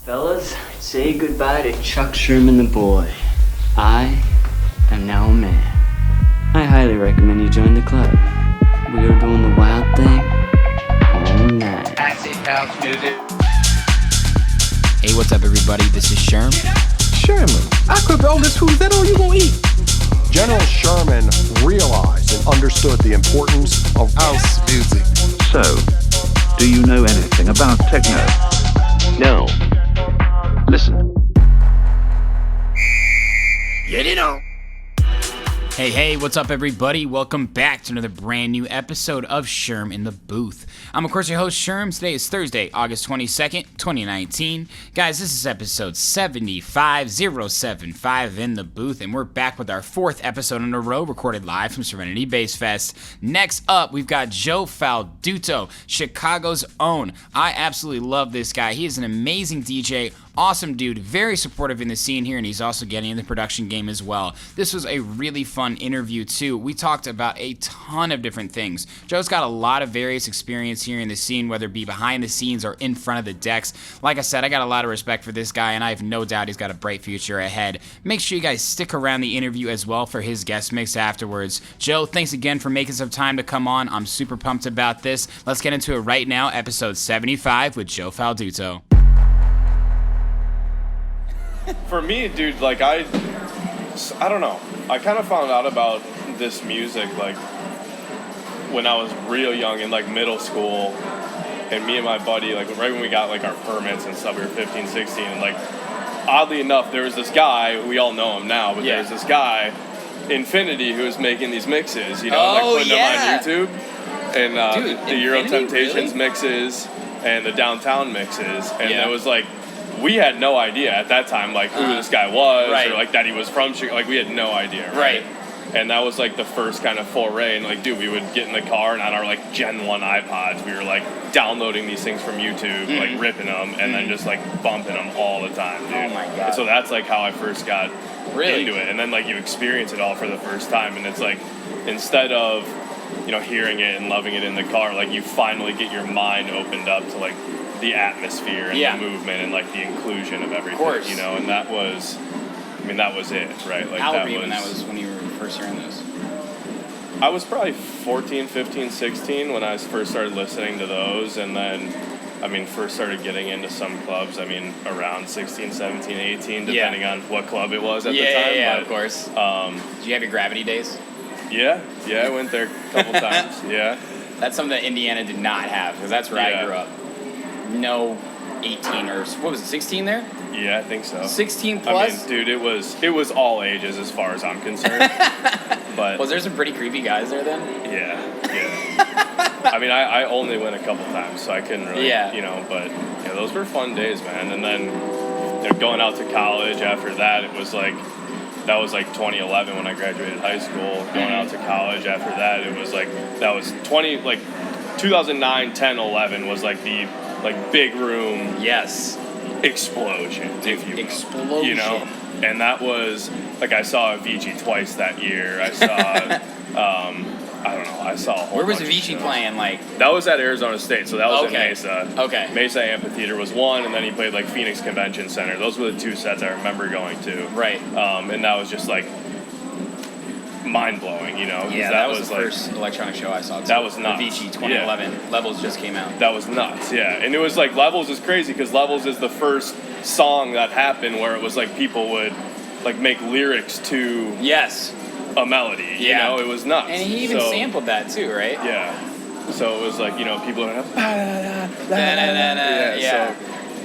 Fellas, say goodbye to Chuck Sherman the boy. I am now a man. I highly recommend you join the club. We are doing the wild thing all night. Acid house music. Hey, what's up, everybody? This is Sherm. Sherman, I cook all this food. Is that all you gonna eat? General Sherman realized and understood the importance of house music. So, do you know anything about techno? No. Listen. Get it on. Hey, what's up, everybody? Welcome back to another brand new episode of Sherm In The Booth. I'm, of course, your host, Sherm. Today is Thursday, August 22nd, 2019. Guys, this is episode 75075 in the booth, and we're back with our fourth episode in a row, recorded live from Serenity Bass Fest. Next up, we've got Joe Falduto, Chicago's own. I absolutely love this guy. He is an amazing DJ, awesome dude, very supportive in the scene here, and he's also getting in the production game as well. This was a really fun interview too. We talked about a ton of different things. Joe's got a lot of various experience here in the scene, whether it be behind the scenes or in front of the decks. Like I said, I got a lot of respect for this guy, and I have no doubt he's got a bright future ahead. Make sure you guys stick around the interview as well for his guest mix afterwards. Joe, thanks again for making some time to come on. I'm super pumped about this. Let's get into it right now, episode 75 with Joe Falduto. For me, dude, like I don't know. I kind of found out about this music like when I was real young in like middle school, and me and my buddy, like right when we got like our permits and stuff, we were 15, 16, and like oddly enough, there was this guy, we all know him now, but there was this guy, Infinity, who was making these mixes, you know, like putting them on YouTube, and Dude, the Euro Infinity, Temptations really? mixes and the Downtown mixes, and it was like, we had no idea at that time, like, who this guy was, or, like, that he was from Chicago. Like, we had no idea, right? And that was, like, the first kind of foray. And, like, dude, we would get in the car, and on our, like, Gen 1 iPods, we were, like, downloading these things from YouTube, like, ripping them, and then just, like, bumping them all the time, dude. Oh, my God. And so that's, like, how I first got into it. And then, like, you experience it all for the first time, and it's, like, instead of, you know, hearing it and loving it in the car, like, you finally get your mind opened up to, like, the atmosphere and the movement and like the inclusion of everything, you know, and that was it, right? Like, How old were you when you were first hearing this? I was probably 14, 15, 16 when I first started listening to those, and then, first started getting into some clubs, around 16, 17, 18, depending on what club it was at the time. Yeah, of course. Did you have your Gravity days? Yeah, I went there a couple times, That's something that Indiana did not have, because that's where I grew up. No 18 or, what was it, 16 there? Yeah, I think so. 16 plus? Dude, it was all ages as far as I'm concerned. But was there some pretty creepy guys there then? Yeah. I only went a couple times, so I couldn't really, but those were fun days, man. And then going out to college after that, it was like, that was like 2011 when I graduated high school. Going out to college after that, it was like, that was 2009, 10, 11 was like the big room explosion, if you will. Explosion. You know? And that was, like, I saw Avicii twice that year. I saw, I saw a whole Where was bunch Avicii of playing, like? That was at Arizona State, so that was in Mesa. Okay. Mesa Amphitheater was one, and then he played, like, Phoenix Convention Center. Those were the two sets I remember going to. Right. And that was just, like, mind-blowing, you know? Yeah, that was the first electronic show I saw, too. That was nuts. Avicii, 2011. Levels just came out. That was nuts, yeah. And it was like, Levels is crazy, because Levels is the first song that happened where it was like people would like make lyrics to a melody, you know? It was nuts. And he even sampled that too, right? Yeah. So it was like, you know, people are like, So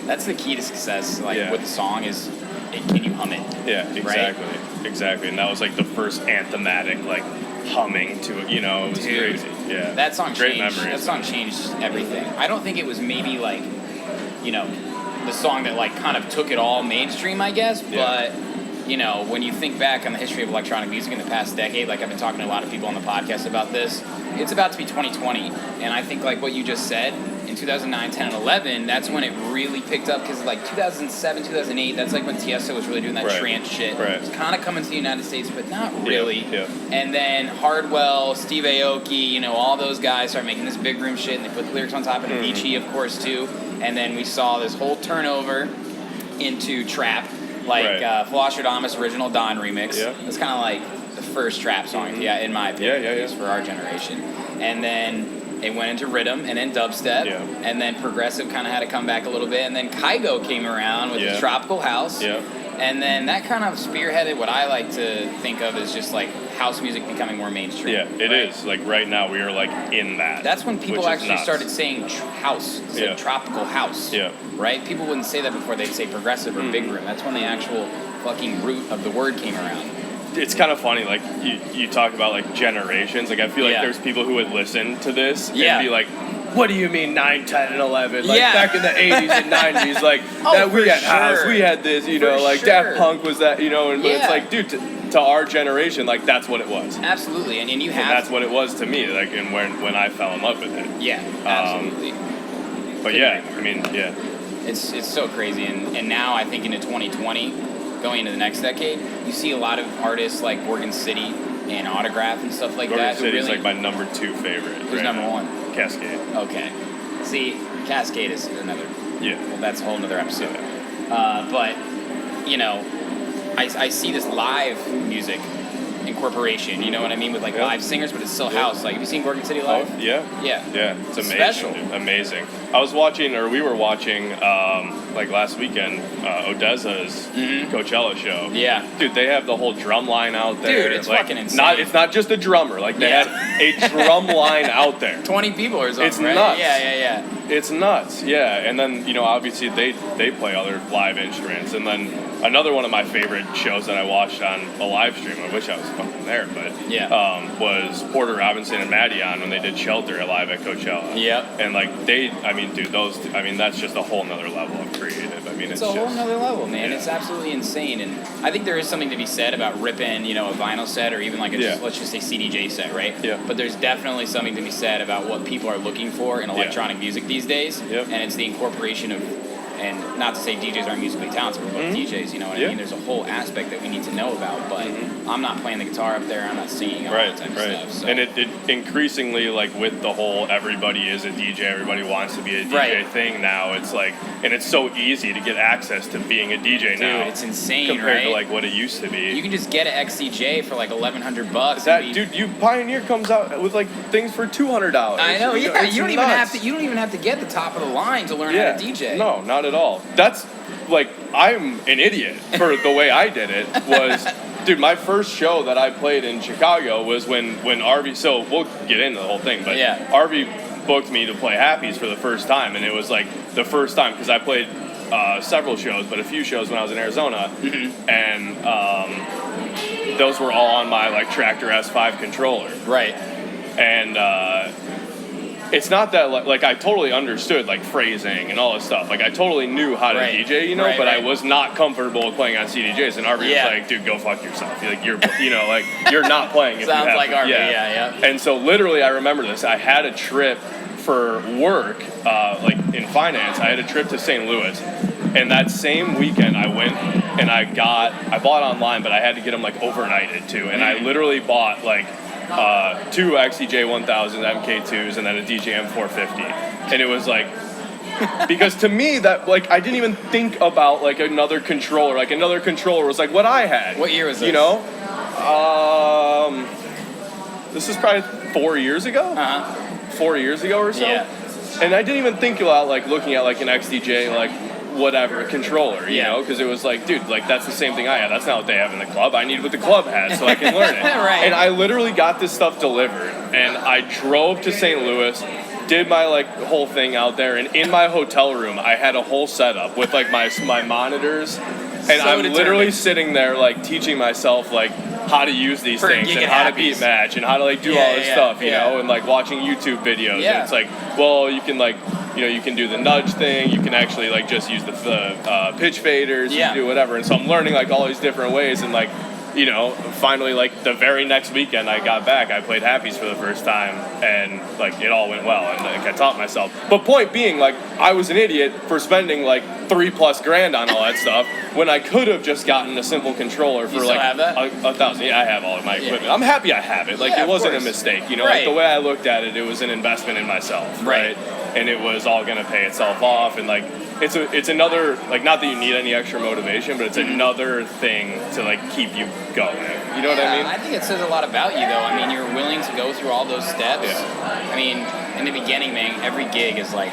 that's the key to success, like with the song is, can you hum it? Yeah, exactly. Right? Exactly. And that was like the first anthematic, like, humming to it, you know, it was crazy. Yeah. That song Great changed. memories. That song changed everything. I don't think it was maybe like, you know, the song that like kind of took it all mainstream, I guess, but you know, when you think back on the history of electronic music in the past decade, like I've been talking to a lot of people on the podcast about this, it's about to be 2020, and I think like what you just said, in 2009, 10, and 11, that's when it really picked up, because like 2007, 2008, that's like when Tiesto was really doing that trance shit. Right. It's kind of coming to the United States, but not really. And then Hardwell, Steve Aoki, you know, all those guys started making this big room shit, and they put the lyrics on top, and Avicii, of course, too. And then we saw this whole turnover into trap, like Philosopherdamus original Dawn remix. Yeah. That's kind of like the first trap song, in my opinion, at least for our generation. And then it went into rhythm and then dubstep, and then progressive kind of had to come back a little bit, and then Kygo came around with the tropical house. And then that kind of spearheaded what I like to think of as just like house music becoming more mainstream. Yeah, it is. Like right now we are like in that. That's when people actually started saying house, tropical house. Yeah. Right? People wouldn't say that before. They'd say progressive or big room. That's when the actual fucking root of the word came around. It's kind of funny, like you talk about like generations. Like I feel like there's people who would listen to this and be like, what do you mean 9, 10, and 11? Like back in the 80s and 90s, like that we had house, we had this, you know, like Daft Punk was that, you know, and but it's like, dude, to our generation, like that's what it was. Absolutely, and you have. And that's what it was to me, like, and when I fell in love with it. Yeah, absolutely. But I mean, it's so crazy, and now I think into 2020, going into the next decade, you see a lot of artists like Gorgon City and Autograph and stuff like that. Gorgon City's like my number 2 favorite. Who's number 1? Cascade. Okay. See, Cascade is another. Yeah. Well, that's a whole nother episode. But, you know, I see this live music incorporation, you know what I mean, with like live singers, but it's still house. Like, have you seen Gorgon City live? Oh, yeah. It's amazing. Special. Dude. Amazing. We were watching, like last weekend, Odessa's Coachella show. Yeah. Dude, they have the whole drum line out there. Dude, it's like, fucking insane. It's not just a drummer. Like, they had a drum line out there. 20 people or something, It's right? nuts. Yeah. It's nuts, And then, you know, obviously they play other live instruments. And then another one of my favorite shows that I watched on a live stream, I wish I was fucking there, but was Porter Robinson and Maddie-On when they did Shelter live at Coachella. Yep. And like that's just a whole nother level of creative. I mean, it's a whole nother level, man. Yeah. It's absolutely insane, and I think there is something to be said about ripping, you know, a vinyl set or even like let's just say CDJ set, right? Yeah. But there's definitely something to be said about what people are looking for in electronic music these days, and it's the incorporation of, and not to say DJs aren't musically talented, we're both DJs, you know what I mean? There's a whole aspect that we need to know about, but I'm not playing the guitar up there, I'm not singing, all that type of stuff. So. And it increasingly, like, with the whole everybody is a DJ, everybody wants to be a DJ thing now, it's like, and it's so easy to get access to being a DJ now. Dude, it's insane, compared to, like, what it used to be. You can just get an XCJ for, like, $1,100. Dude, Pioneer comes out with, like, things for $200. I know, you don't even have to get the top of the line to learn how to DJ. No, not at all. That's like, I'm an idiot for the way I did it. Was, dude, my first show that I played in Chicago was when RV. So we'll get into the whole thing, but RV booked me to play Happy's for the first time, and it was like the first time because I played several shows, but a few shows when I was in Arizona, and those were all on my like Tractor S5 controller, right? And it's not that like I totally understood like phrasing and all this stuff. Like I totally knew how to DJ, you know, but I was not comfortable playing on CDJs. And RV was like, "Dude, go fuck yourself. Like you're not playing." Sounds like RV, yeah. And so literally, I remember this. I had a trip for work, like in finance. I had a trip to St. Louis, and that same weekend I went and I bought online, but I had to get them like overnighted too. And I literally bought like 2 XCJ 1000 MK2s and then a DJM 450, and it was like, because to me that like I didn't even think about like another controller. Like another controller was like what I had. What year was this? You know, this is probably 4 years ago. 4 years ago or so. Yeah. And I didn't even think about like looking at like an XDJ like whatever controller, you know, because it was like, dude, like that's the same thing I have. That's not what they have in the club. I need what the club has so I can learn it. Right. And I literally got this stuff delivered, and I drove to St. Louis, did my like whole thing out there, and in my hotel room I had a whole setup with like my monitors, and I'm literally sitting there like teaching myself like how to use these things and how to beat match and how to like do all this stuff, you know, and like watching YouTube videos. And it's like, well, you can like, you know, you can do the nudge thing. You can actually like just use the pitch faders. You can do whatever. And so I'm learning like all these different ways. And like, you know, finally like the very next weekend I got back, I played Happy's for the first time, and like it all went well. And like I taught myself. But point being, like I was an idiot for spending like $3+ grand on all that stuff when I could have just gotten a simple controller for like $1,000. Yeah, I have all of my equipment. I'm happy I have it. Like it wasn't a mistake. You know, like the way I looked at it, it was an investment in myself. Right. And it was all going to pay itself off. And like it's another, like, not that you need any extra motivation, but it's another thing to, like, keep you going. You know what I mean? I think it says a lot about you, though. I mean, you're willing to go through all those steps. Yeah. I mean, in the beginning, man, every gig is like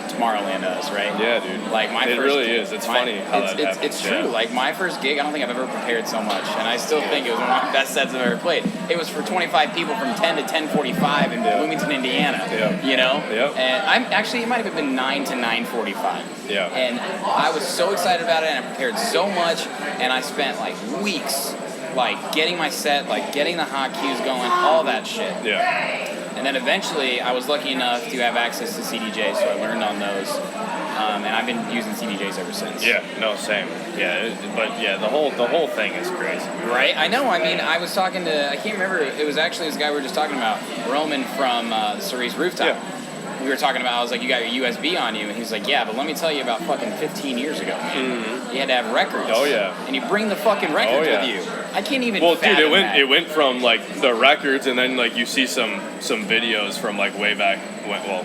Tomorrowland does, right? Yeah, dude. Like it really is. It's funny how that happens. It's true. Like my first gig, I don't think I've ever prepared so much, and I still think it was one of my best sets I've ever played. It was for 25 people from 10 to 10:45 in Bloomington, Indiana. Yeah. You know. Yeah. And it might have been 9 to 9:45. Yeah. And I was so excited about it, and I prepared so much, and I spent like weeks, like getting my set, like getting the hot cues going, all that shit. Yeah. And then eventually, I was lucky enough to have access to CDJs, so I learned on those. And I've been using CDJs ever since. Yeah, no, same. Yeah, but yeah, the whole thing is crazy. Right? I know. I mean, I was talking to, I can't remember, it was actually this guy we were just talking about, Roman from the Cerise Rooftop. Yeah. We were talking about, I was like, you got your USB on you? And he's like, yeah, but let me tell you about fucking 15 years ago, man. You had to have records. Oh, yeah. And you bring the fucking records with you. I can't even dude, it went from, like, the records, and then, like, you see some videos from, like, way back when, well,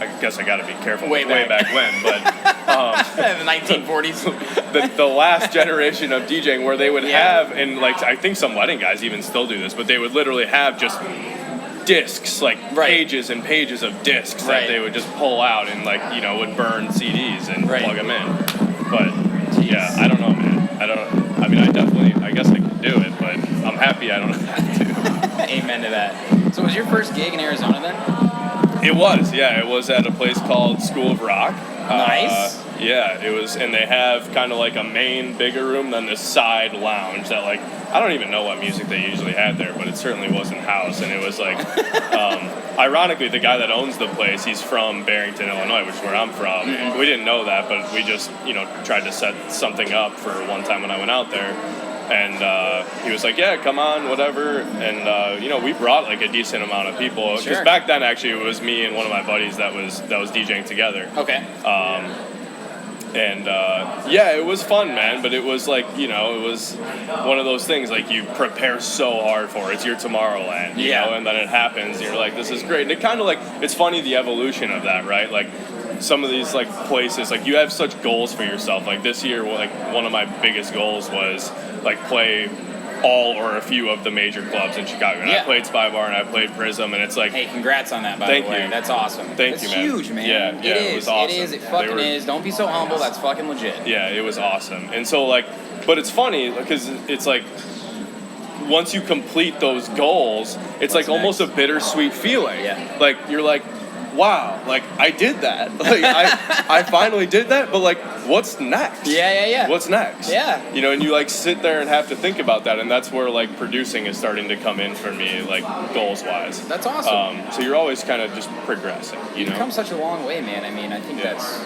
I guess I gotta be careful way back when, but the 1940s. the last generation of DJing where they would have, and like I think some wedding guys even still do this, but they would literally have just discs, like pages and pages of discs that they would just pull out and, like, you know, would burn CDs and plug them in. But yeah, I don't know, man. I mean, I guess I could do it, but I'm happy I don't have to. Amen to that. So was your first gig in Arizona then? It was, yeah. It was at a place called School of Rock. Nice. Yeah, it was, and they have kind of like a main bigger room, then this side lounge that, like, I don't even know what music they usually had there, but it certainly wasn't house, and it was like, ironically, the guy that owns the place, he's from Barrington, Illinois, which is where I'm from. We didn't know that, but we just, you know, tried to set something up for one time when I went out there. And he was like, yeah, come on, whatever. And, you know, we brought, like, a decent amount of people. Because back then, actually, it was me and one of my buddies that was DJing together. Okay. Yeah, it was fun, man. But it was, like, you know, it was one of those things, like, you prepare so hard for it. It's your Tomorrowland, you know? And then it happens, and you're like, this is great. And it kind of, like, it's funny, the evolution of that, right? Like, some of these, like, places, like, you have such goals for yourself. Like, this year, like, one of my biggest goals was, like, play all or a few of the major clubs in Chicago. And I played Spy Bar and I played Prism, and it's like... Hey, congrats on that, by the way. That's awesome. Thank you, man. It's huge, man. Yeah, it was awesome. It is. It fucking is. Don't be so humble. That's fucking legit. Yeah, it was awesome. And so, like... But it's funny, because it's like... Once you complete those goals, it's like almost a bittersweet feeling. Yeah. Like, you're like... Wow, like, I did that. Like, I finally did that, but, like, what's next? Yeah. What's next? Yeah. You know, and you, like, sit there and have to think about that, and that's where, like, producing is starting to come in for me, like, goals-wise. That's awesome. So you're always kind of just progressing, you know? You've come such a long way, man. I mean, I think that's,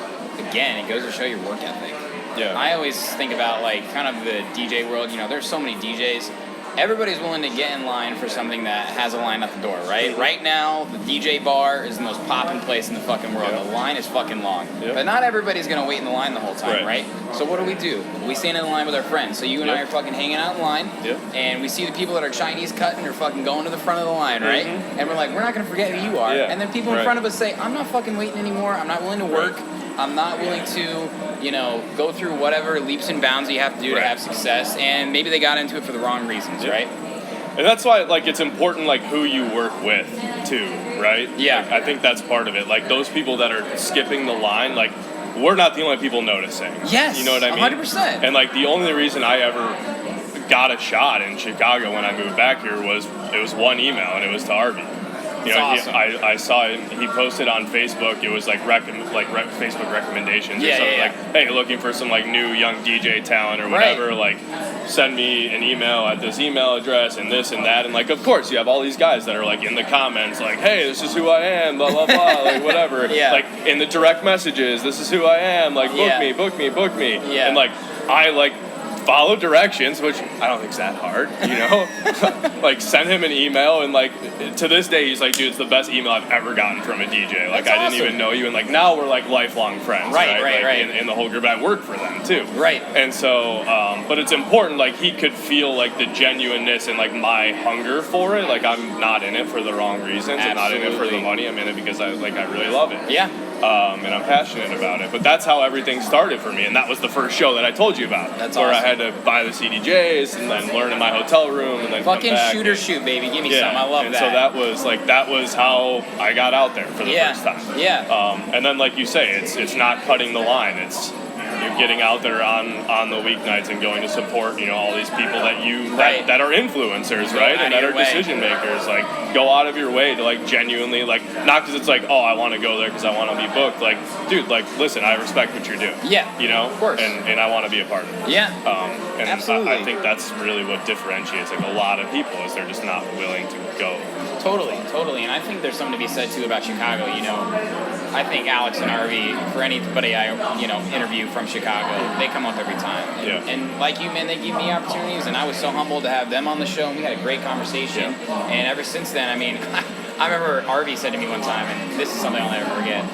again, it goes to show your work ethic. Yeah. I always think about, like, kind of the DJ world. You know, there's so many DJs. Everybody's willing to get in line for something that has a line at the door, right? Right now, the DJ bar is the most poppin' place in the fucking world. The line is fucking long. But not everybody's going to wait in the line the whole time, right? So what do? We stand in the line with our friends. So you and I are fucking hanging out in line, and we see the people that are Chinese cutting are fucking going to the front of the line, right? And we're like, we're not going to forget who you are. And then people in front of us say, I'm not fucking waiting anymore. I'm not willing to work. I'm not willing to, you know, go through whatever leaps and bounds you have to do to have success. And maybe they got into it for the wrong reasons, right? And that's why, like, it's important, like, who you work with, too, right? Yeah. Like, I think that's part of it. Like, those people that are skipping the line, like, we're not the only people noticing. Yes, you know what I mean? 100%. And, like, the only reason I ever got a shot in Chicago when I moved back here was, it was one email, and it was to Arby. You know, awesome. I saw it. He posted on Facebook. It was like Facebook recommendations or something. Like, hey, looking for some, like, new young DJ talent or whatever. Like, send me an email at this email address and this and that. And, like, of course, you have all these guys that are, like, in the comments, like, hey, this is who I am, blah blah blah, like, whatever. Like, in the direct messages, this is who I am. Like, book me. And, like, I, like, follow directions, which I don't think's that hard, you know? Like, send him an email, and, like, to this day, he's like, dude, it's the best email I've ever gotten from a DJ. Like, I didn't even know you, and, like, now we're, like, lifelong friends, right? In the whole group, I work for them, too. Right. And so, but it's important, like, he could feel, like, the genuineness and, like, my hunger for it. Like, I'm not in it for the wrong reasons. I'm not in it for the money. I'm in it because I really love it. Yeah. and I'm passionate about it. But that's how everything started for me, and that was the first show that I told you about. That's where awesome. I had to buy the CDJs and then learn in my hotel room and then Fucking come back shoot or shoot, baby. Give me yeah, some. I love and that. so that was how I got out there for the first time. Yeah. And then, like you say, it's not cutting the line. It's you're getting out there on the weeknights and going to support, all these people that that are influencers, right? And that are decision makers. Like, go out of your way to, like, genuinely, like, not because it's like, oh, I want to go there because I want to be booked. Like, dude, like, listen, I respect what you're doing. Yeah. Of course. And I want to be a part of it. Yeah. And absolutely. I think that's really what differentiates, like, a lot of people is they're just not willing to go. Totally. And I think there's something to be said, too, about Chicago. I think Alex and Harvey, for anybody I, interview from Chicago, they come up every time. And like you, man, they give me opportunities, and I was so humbled to have them on the show, and we had a great conversation. Yeah. And ever since then, I mean, I remember Harvey said to me one time, and this is something I'll never forget,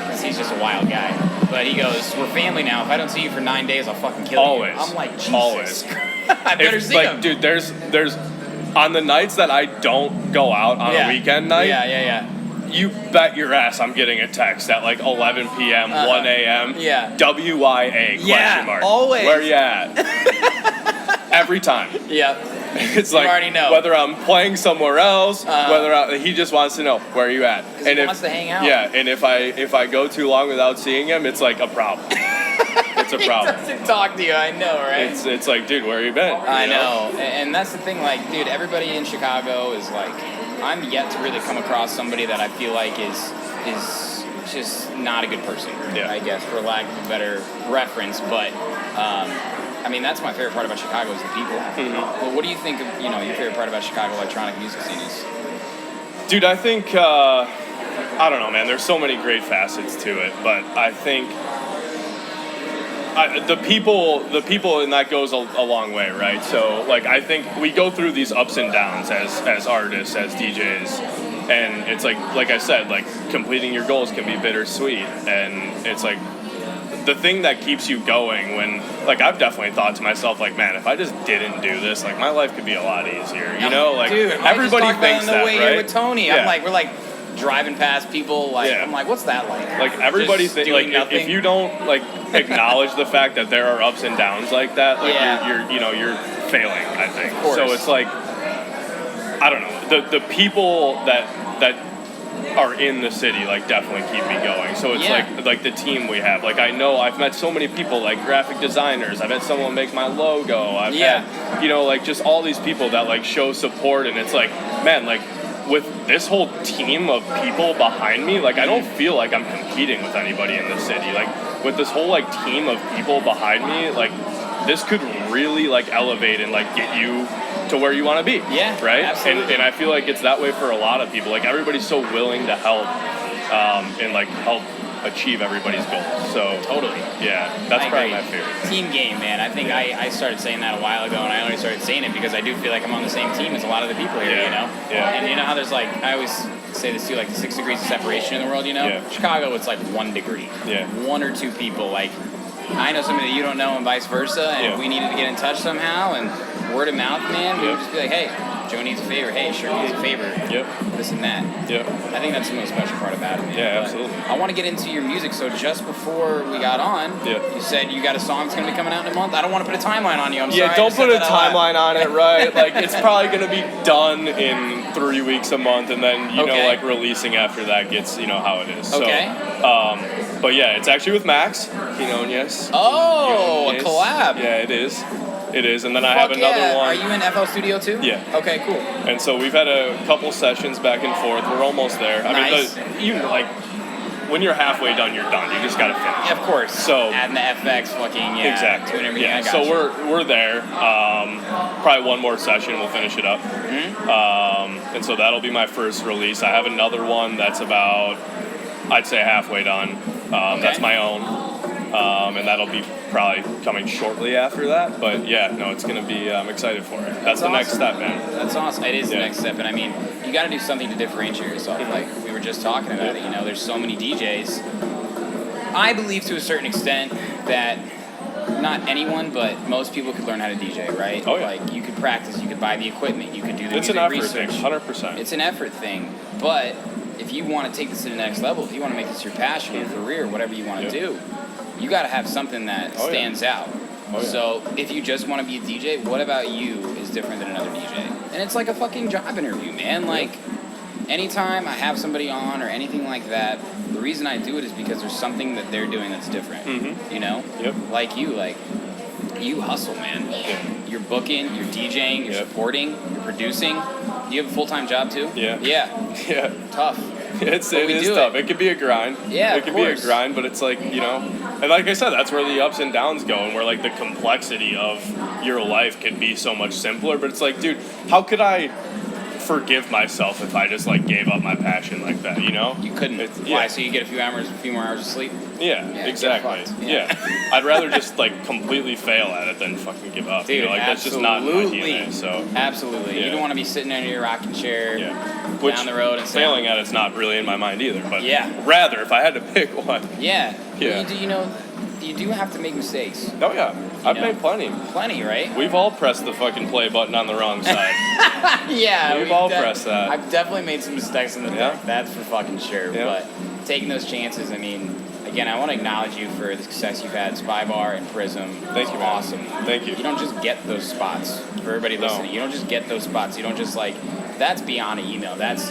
because he's just a wild guy, but he goes, we're family now. If I don't see you for 9 days, I'll fucking kill Always. you. I'm like, Jesus. Always. I better see him. Dude, there's on the nights that I don't go out on a weekend night, you bet your ass I'm getting a text at like 11 p.m., 1 a.m. Yeah. WIA question mark. Always. Where you at? Every time. Yeah. It's You like already know. whether I'm playing somewhere else, he just wants to know where are you at. And he wants to hang out. Yeah, and if I go too long without seeing him, it's like a problem. It's a problem. He doesn't talk to you, I know, right? It's like, dude, where you been? I know. And that's the thing, like, dude, everybody in Chicago is like, I'm yet to really come across somebody that I feel like is just not a good person, I guess, for lack of a better reference. But, I mean, that's my favorite part about Chicago is the people. Mm-hmm. Well, what do you think of, your favorite part about Chicago electronic music scene is? Dude, I think, I don't know, man, there's so many great facets to it, but I think the people, and that goes a long way, right? So, like, I think we go through these ups and downs as artists, as DJs, and it's like I said, like, completing your goals can be bittersweet, and it's like the thing that keeps you going when, like, I've definitely thought to myself, like, man, if I just didn't do this, like, my life could be a lot easier, like, dude, everybody I just thinks that, that, way right? Here with Tony, Yeah. we're like driving past people, like, I'm like, what's that like? Like, everybody Just thinks, doing like, if you don't, like, acknowledge the fact that there are ups and downs like that, like, you're failing, I think. Of course. So it's like, I don't know, the people that are in the city, like, definitely keep me going. So it's like the team we have. Like, I know I've met so many people, like graphic designers. I've had someone make my logo. I've had, like, just all these people that, like, show support, and it's like, man, like, with this whole team of people behind me, like, I don't feel like I'm competing with anybody in the city. Like, with this whole, like, team of people behind me, like, this could really, like, elevate and, like, get you to where you want to be. Yeah, right? Absolutely. And I feel like it's that way for a lot of people. Like, everybody's so willing to help and, like, help achieve everybody's goals. So totally. Yeah, that's probably my favorite. Team game, man. I think I started saying that a while ago, and I only started saying it because I do feel like I'm on the same team as a lot of the people here, Yeah. And you know how there's, like, I always say this too, like, the 6 degrees of separation in the world, Yeah. Chicago, it's like 1 degree. Yeah. 1 or 2 people, like, I know somebody that you don't know and vice versa, and if we needed to get in touch somehow, and word of mouth, man, we would just be like, hey, Joe needs a favor, hey, Sherm needs a favor, this and that. I think that's the most special part about it, man. Yeah, But absolutely. I want to get into your music, so just before we got on, you said you got a song that's going to be coming out in a month. I don't want to put a timeline on you, I'm sorry. Yeah, don't put a timeline on it, right? Like, it's probably going to be done in 3 weeks, a month, and then, you know, like, releasing after that gets, how it is. Okay. So, but yeah, it's actually with Max, Quinones. Oh, a collab. Yeah, it is. It is, and then I have another one. Are you in FL Studio too? Yeah. Okay, cool. And so we've had a couple sessions back and forth. We're almost there. Nice. I mean, like, when you're halfway done, you're done. You just gotta finish. Yeah, of course. So adding the FX, fucking exactly. tune everything. Yeah. So we're there. Probably one more session, we'll finish it up. Mm-hmm. And so that'll be my first release. I have another one that's about, I'd say, halfway done. That's my own. And that'll be probably coming shortly after that. But yeah, no, it's gonna be. I'm excited for it. That's the next step, man. That's awesome. It is the next step, and I mean, you got to do something to differentiate yourself. Like we were just talking about it. There's so many DJs. I believe to a certain extent that not anyone, but most people could learn how to DJ, right? Oh, yeah. Like you could practice, you could buy the equipment, you could do the It's music an effort research. thing, 100%. It's an effort thing, but if you want to take this to the next level, if you want to make this your passion, your career, whatever you want to do, you got to have something that stands out. So if you just want to be a DJ, what about you is different than another DJ? And it's like a fucking job interview, man. Like, anytime I have somebody on or anything like that, the reason I do it is because there's something that they're doing that's different. You know? Like you hustle, man. You're booking, you're DJing, you're supporting, you're producing. Do you have a full-time job too? Yeah. Tough. It is tough. It could be a grind. Yeah, it could be a grind, but it's like, you know, and like I said, that's where the ups and downs go, and where like the complexity of your life can be so much simpler. But it's like, dude, how could I forgive myself if I just like gave up my passion like that? You know, you couldn't. Why? So you get a few more hours of sleep. Yeah, exactly. I'd rather just like completely fail at it than fucking give up. Dude, you know, like that's just not my DNA. So absolutely, you don't want to be sitting in your rocking chair Which, down the road and failing at it's not really in my mind either. But rather, if I had to pick one, you do have to make mistakes. Oh yeah, I've made plenty, right? We've all pressed the fucking play button on the wrong side. we've all pressed that. I've definitely made some mistakes in the deck. That's for fucking sure. But taking those chances, I mean, again, I want to acknowledge you for the success you've had. Spy Bar and Prism. Thank you, man. Awesome. Thank you. You don't just get those spots. For everybody listening, you don't just get those spots. You don't just like, that's beyond an email. That's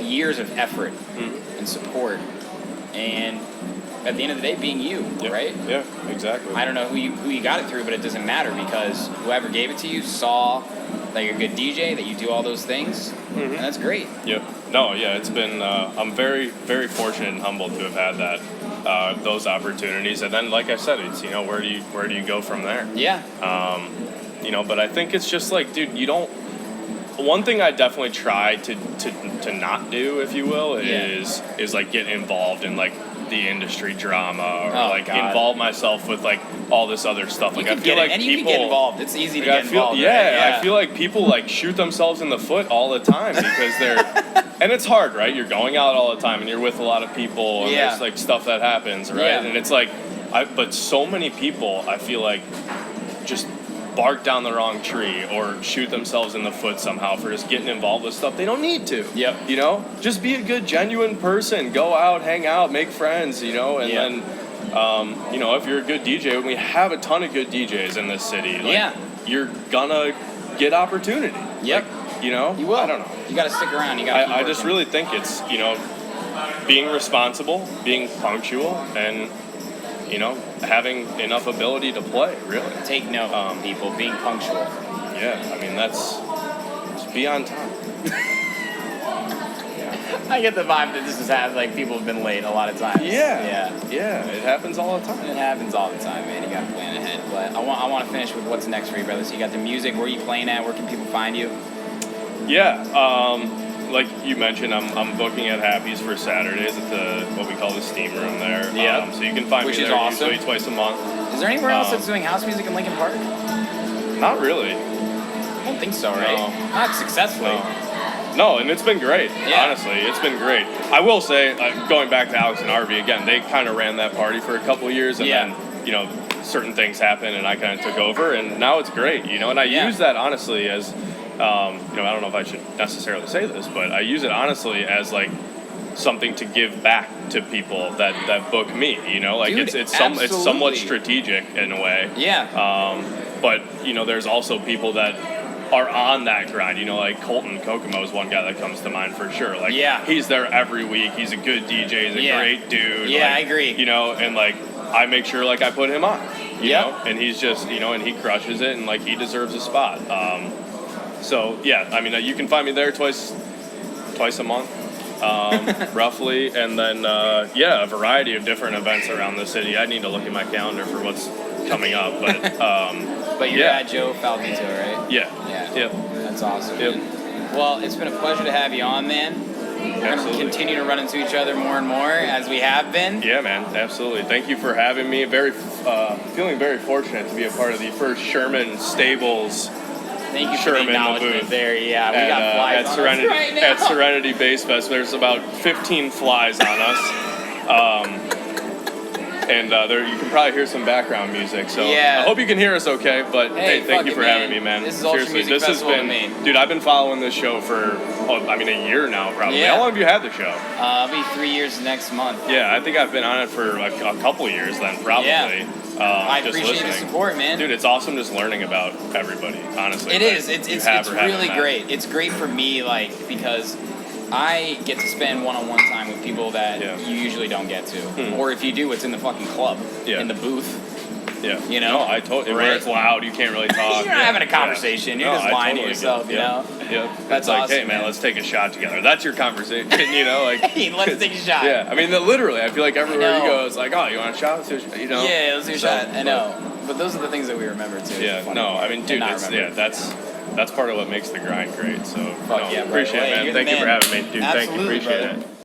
years of effort and support. And at the end of the day, being you, right? Yeah, exactly. I don't know who you got it through, but it doesn't matter because whoever gave it to you saw that you're a good DJ, that you do all those things, and that's great. It's been, I'm very, very fortunate and humbled to have had that, those opportunities. And then, like I said, it's, you know, where do you go from there? You know, but I think it's just like, dude, you don't, one thing I definitely try to not do, if you will, is like get involved in like the industry drama or involve myself with like all this other stuff. Like I feel like you can get involved. It's easy to get involved. I feel like people like shoot themselves in the foot all the time because they're and it's hard, right? You're going out all the time and you're with a lot of people and there's like stuff that happens, right? And it's like but so many people I feel like just bark down the wrong tree or shoot themselves in the foot somehow for just getting involved with stuff they don't need to. You know, just be a good, genuine person. Go out, hang out, make friends. You know, and then, you know, if you're a good DJ, we have a ton of good DJs in this city. Like, you're gonna get opportunity. Like, you know, you will. I don't know. You got to stick around. I just really think it's, you know, being responsible, being punctual, and you know, having enough ability to play, really. Take note, people, being punctual. Yeah, I mean, just be on time. I get the vibe that this has had, like, people have been late a lot of times. Yeah, it happens all the time. It happens all the time, man. You got to plan ahead. But I want to finish with what's next for you, brother. So you got the music. Where are you playing at? Where can people find you? Like you mentioned, I'm booking at Happy's for Saturdays at the what we call the Steam Room there. So you can find me there usually twice a month. Is there anywhere else that's doing house music in Lincoln Park? Not really. I don't think so, right? No. Not successfully. No, and it's been great. Honestly, it's been great. I will say, going back to Alex and Harvey again, they kind of ran that party for a couple of years, and then you know certain things happened, and I kind of took over, and now it's great. You know, and I use that honestly as. You know, I don't know if I should necessarily say this, but I use it honestly as like something to give back to people that book me. You know, like Dude, it's somewhat strategic in a way. But you know, there's also people that are on that grind. You know, like Colton Kokomo is one guy that comes to mind for sure. Like, he's there every week. He's a good DJ. He's a great dude. Yeah, like, I agree. You know, and like I make sure like I put him on. You know, and he's just and he crushes it, and like he deserves a spot. So I mean, you can find me there twice a month, roughly, and then a variety of different events around the city. I need to look at my calendar for what's coming up, but you're at Joe Falduto, right? Yeah. That's awesome. Well, it's been a pleasure to have you on, man. We're going to continue to run into each other more and more as we have been. Yeah, man, absolutely. Thank you for having me. Feeling very fortunate to be a part of the first Sherman Stables. Thank you for the acknowledgement there. Yeah, we got flies at on Serenity, us right now. At Serenity Bass Fest, there's about 15 flies on us. And there you can probably hear some background music. So Yeah. I hope you can hear us okay. But hey, thank you for having me, man. This is Ultra Seriously, Music this has Festival been, to me. dude. I've been following this show for, a year now, probably. Yeah. How long have you had the show? I'll be 3 years next month. Yeah, I think I've been on it for a couple years then, probably. Yeah. I just appreciate the listening. support, man. Dude, it's awesome just learning about everybody, honestly. It is. It's or haven't really met. great. It's great for me, like, because I get to spend one-on-one time with people that you usually don't get to. Or if you do, it's in the fucking club, in the booth. Yeah. You know? No, I totally. Right. Where it's loud, you can't really talk. You're not having a conversation. You're just lying to yourself, you know? Yeah. That's it's like, awesome, hey, man, man. let's take a shot together. That's your conversation, you know? Like, Hey, let's take a shot. Yeah. I mean, literally, I feel like everywhere you know. go, it's like, oh, you want a shot? You know? Yeah, let's do a shot. I know. But those are the things that we remember, too. Yeah. Funny No, part. I mean, dude, And not it's, remember. that's part of what makes the grind great. So, Fuck yeah, bro. appreciate Hey, it, man. you're the Thank you for man. having me, dude. Absolutely, Thank you. Appreciate brother. it.